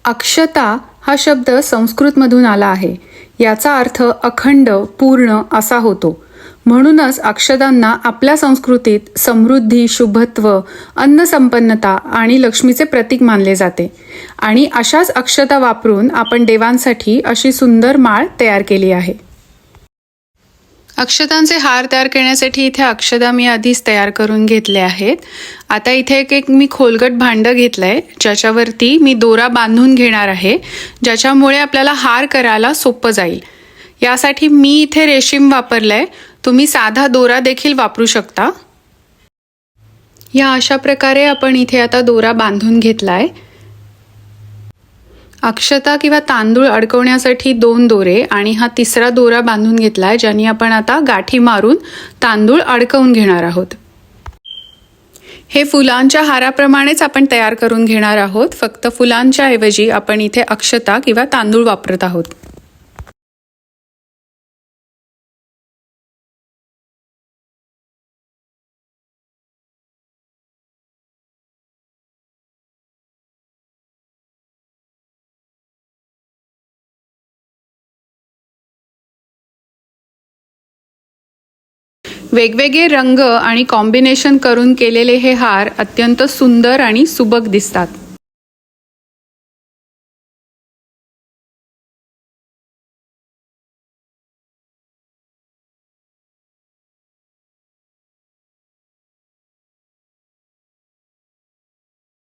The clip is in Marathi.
अक्षता हा शब्द संस्कृतमधून आला आहे. याचा अर्थ अखंड, पूर्ण असा होतो. म्हणूनच अक्षतांना आपल्या संस्कृतीत समृद्धी, शुभत्व, अन्नसंपन्नता आणि लक्ष्मीचे प्रतीक मानले जाते. आणि अशाच अक्षता वापरून आपण देवांसाठी अशी सुंदर माळ तयार केली आहे. अक्षतांचे हार तयार करण्यासाठी इथे अक्षता मी आधीच तयार करून घेतले आहेत. आता इथे एक मी खोलगट भांडं घेतलंय, ज्याच्यावरती मी दोरा बांधून घेणार आहे, ज्याच्यामुळे आपल्याला हार करायला सोपं जाईल. यासाठी मी इथे रेशीम वापरलंय. तुम्ही साधा दोरा देखील वापरू शकता. या अशा प्रकारे आपण इथे आता दोरा बांधून घेतलाय. अक्षता किंवा तांदूळ अडकवण्यासाठी 2 दोरे आणि हा तिसरा दोरा बांधून घेतलाय, ज्याने आपण आता गाठी मारून तांदूळ अडकवून घेणार आहोत. हे फुलांच्या हाराप्रमाणेच आपण तयार करून घेणार आहोत. फक्त फुलांच्या ऐवजी आपण इथे अक्षता किंवा तांदूळ वापरत आहोत. वेगवेगळे रंग आणि कॉम्बिनेशन करून केलेले हे हार अत्यंत सुंदर आणि सुबक दिसतात.